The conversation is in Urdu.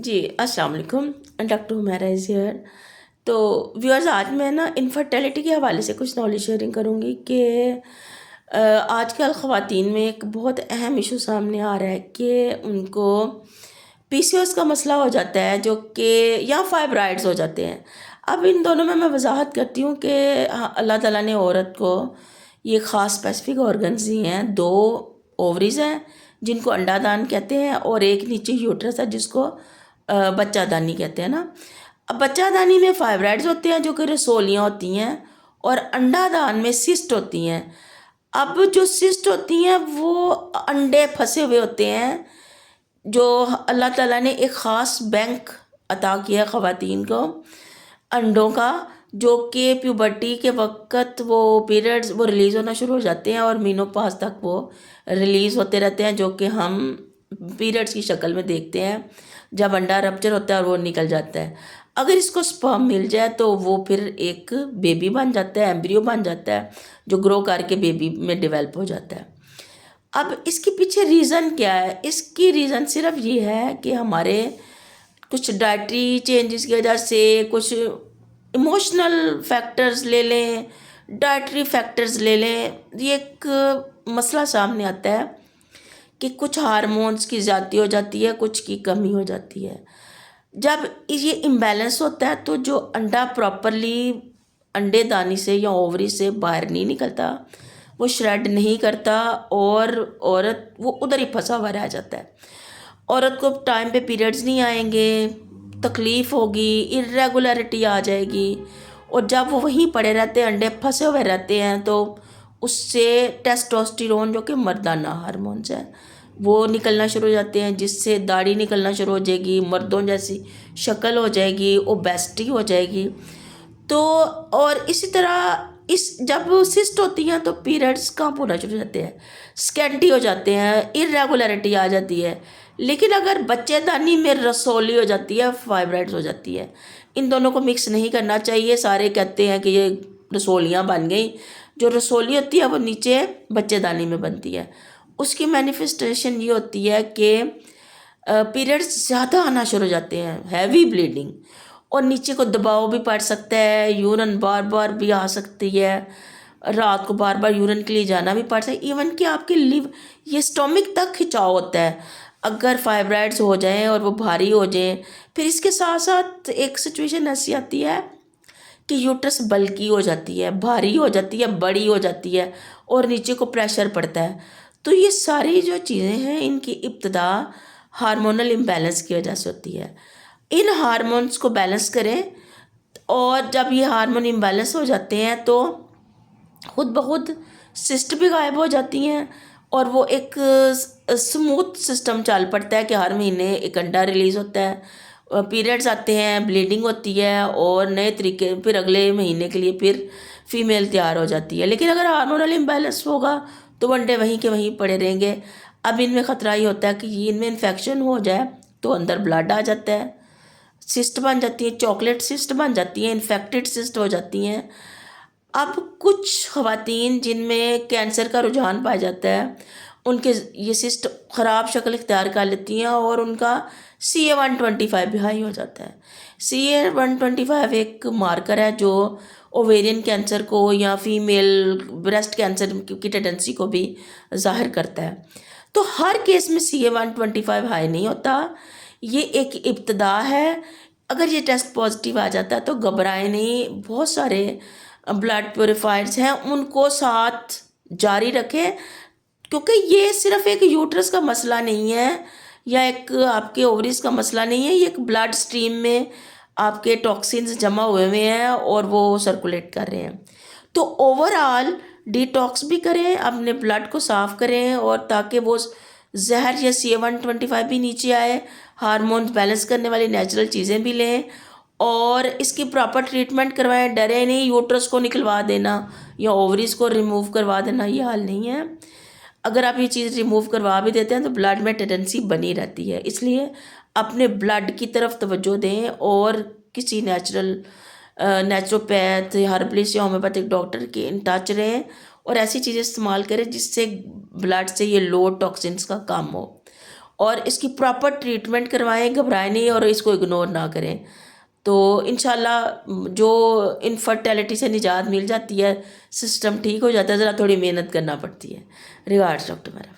جی السلام علیکم. Doctor Humaira is here. تو ویورز آج میں نا انفرٹیلٹی کے حوالے سے کچھ نالج شیئرنگ کروں گی کہ آج کل خواتین میں ایک بہت اہم ایشو سامنے آ رہا ہے کہ ان کو پی سی اوز کا مسئلہ ہو جاتا ہے جو کہ یا فائبرائڈز ہو جاتے ہیں. اب ان دونوں میں وضاحت کرتی ہوں کہ اللہ تعالیٰ نے عورت کو یہ خاص اسپیسیفک آرگنز دی ہیں. 2 اووریز ہیں جن کو انڈا دان کہتے ہیں اور ایک نیچے یوٹرس ہے جس کو بچہ دانی کہتے ہیں نا. اب بچہ دانی میں فائبرائڈز ہوتے ہیں جو کہ رسولیاں ہوتی ہیں اور انڈا دان میں سسٹ ہوتی ہیں. اب جو سسٹ ہوتی ہیں وہ انڈے پھنسے ہوئے ہوتے ہیں جو اللہ تعالیٰ نے ایک خاص بینک عطا کیا ہے خواتین کو انڈوں کا، جو کہ پیوبرٹی کے وقت وہ پیریڈز وہ ریلیز ہونا شروع ہو جاتے ہیں اور مینوپاز تک وہ ریلیز ہوتے رہتے ہیں، جو کہ ہم پیریڈز کی شکل میں دیکھتے ہیں جب انڈا رپچر ہوتا ہے اور وہ نکل جاتا ہے. اگر اس کو سپرم مل جائے تو وہ پھر ایک بیبی بن جاتا ہے، ایمبریو بن جاتا ہے جو گرو کر کے بیبی میں ڈیولپ ہو جاتا ہے. اب اس کے پیچھے ریزن کیا ہے؟ اس کی ریزن صرف یہ ہے کہ ہمارے کچھ ڈائٹری چینجز کی وجہ سے، کچھ ایموشنل فیکٹرز لے لیں، ڈائٹری فیکٹرز لے لیں، یہ ایک مسئلہ سامنے آتا ہے کہ کچھ ہارمونز کی زیادتی ہو جاتی ہے، کچھ کی کمی ہو جاتی ہے. جب یہ امبیلنس ہوتا ہے تو جو انڈا پراپرلی انڈے دانی سے یا اووری سے باہر نہیں نکلتا، وہ شریڈ نہیں کرتا اور عورت وہ ادھر ہی پھنسا ہوا رہ جاتا ہے. عورت کو ٹائم پہ پیریڈز نہیں آئیں گے، تکلیف ہوگی، ارریگولیرٹی آ جائے گی، اور جب وہ وہیں پڑے رہتے ہیں، انڈے پھنسے ہوئے رہتے ہیں، تو اس سے ٹیسٹوسٹیرون جو کہ مردانہ ہارمونز ہیں وہ نکلنا شروع ہو جاتے ہیں، جس سے داڑھی نکلنا شروع ہو جائے گی، مردوں جیسی شکل ہو جائے گی، اوبیسٹی ہو جائے گی. تو اور اسی طرح جب سسٹ ہوتی ہیں تو پیریڈز کم ہونا شروع ہو جاتے ہیں، اسکینٹی ہو جاتے ہیں، ارریگولیرٹی آ جاتی ہے. لیکن اگر بچے دانی میں رسولی ہو جاتی ہے، فائبرائڈز ہو جاتی ہے، ان دونوں کو مکس نہیں کرنا چاہیے. سارے کہتے ہیں کہ یہ رسولیاں بن گئیں، جو رسولی ہوتی ہے وہ نیچے بچے دانی میں بنتی ہے. اس کی مینیفسٹیشن یہ ہوتی ہے کہ پیریڈز زیادہ آنا شروع ہو جاتے ہیں، ہیوی بلیڈنگ، اور نیچے کو دباؤ بھی پڑ سکتا ہے، یورن بار بار بھی آ سکتی ہے، رات کو بار بار یورن کے لیے جانا بھی پڑ سکتا ہے، ایون کہ آپ کے یہ اسٹومک تک کھچاؤ ہوتا ہے اگر فائبرائڈز ہو جائیں اور وہ بھاری ہو جائیں. پھر اس کے ساتھ ساتھ ایک سچویشن ایسی آتی ہے کہ یوٹرس بلکی ہو جاتی ہے، بھاری ہو جاتی ہے، بڑی ہو جاتی ہے اور نیچے کو پریشر پڑتا ہے. تو یہ ساری جو چیزیں ہیں ان کی ابتدا ہارمونل امبیلنس کی وجہ سے ہوتی ہے. ان ہارمونس کو بیلنس کریں، اور جب یہ ہارمون امبیلنس ہو جاتے ہیں تو خود بخود سسٹ بھی غائب ہو جاتی ہیں اور وہ ایک سموتھ سسٹم چل پڑتا ہے کہ ہر مہینے ایک انڈا ریلیز ہوتا ہے، پیریڈز آتے ہیں، بلیڈنگ ہوتی ہے، اور نئے طریقے پھر اگلے مہینے کے لیے پھر فیمیل تیار ہو جاتی ہے. لیکن اگر ہارمونل امبیلنس ہوگا تو انڈے وہیں کے وہیں پڑے رہیں گے. اب ان میں خطرہ یہ ہوتا ہے کہ ان میں انفیکشن ہو جائے تو اندر بلڈ آ جاتا ہے، سسٹ بن جاتی ہیں، چاکلیٹ سسٹ بن جاتی ہیں، انفیکٹڈ سسٹ ہو جاتی ہیں. اب کچھ خواتین جن میں کینسر کا رجحان پایا جاتا ہے، ان کے یہ سسٹ خراب شکل اختیار کر لیتی ہیں اور ان کا CA-125 بھی ہائی ہو جاتا ہے. CA-125 ایک مارکر ہے جو اوویرین کینسر کو یا فیمیل بریسٹ کینسر کی ٹینڈنسی کو بھی ظاہر کرتا ہے. تو ہر کیس میں CA-125 ہائی نہیں ہوتا، یہ ایک ابتدا ہے. اگر یہ ٹیسٹ پازیٹیو آ جاتا ہے تو گھبرائیں نہیں، بہت سارے بلڈ پیوریفائرز ہیں، ان کو ساتھ جاری رکھیں، کیونکہ یہ صرف ایک یوٹرس کا مسئلہ نہیں ہے یا ایک آپ کے اووریز کا مسئلہ نہیں ہے، یہ ایک بلڈ سٹریم میں آپ کے ٹاکسنز جمع ہوئے ہیں اور وہ سرکولیٹ کر رہے ہیں. تو اوورآل ڈی ٹاکس بھی کریں، اپنے بلڈ کو صاف کریں، اور تاکہ وہ زہر یا CA-125 بھی نیچے آئے، ہارمونز بیلنس کرنے والی نیچرل چیزیں بھی لیں، اور اس کی پراپر ٹریٹمنٹ کروائیں. ڈرے نہیں، یوٹرس کو نکلوا دینا یا اووریز کو ریموو کروا دینا یہ حل نہیں ہے. اگر آپ یہ چیز ریموو کروا بھی دیتے ہیں تو بلڈ میں ٹینڈنسی بنی رہتی ہے. اس لیے اپنے بلڈ کی طرف توجہ دیں اور کسی نیچروپیتھ، ہربلسٹ یا ہومیوپیتھک ڈاکٹر کے ان ٹچ رہیں اور ایسی چیزیں استعمال کریں جس سے بلڈ سے یہ لو ٹاکسنس کا کام ہو. اور اس کی پراپر ٹریٹمنٹ کروائیں، گھبرائیں نہیں اور اس کو اگنور نہ کریں. تو انشاءاللہ جو انفرٹیلٹی سے نجات مل جاتی ہے، سسٹم ٹھیک ہو جاتا ہے، ذرا تھوڑی محنت کرنا پڑتی ہے. ریگارڈس ڈاکٹر میرا.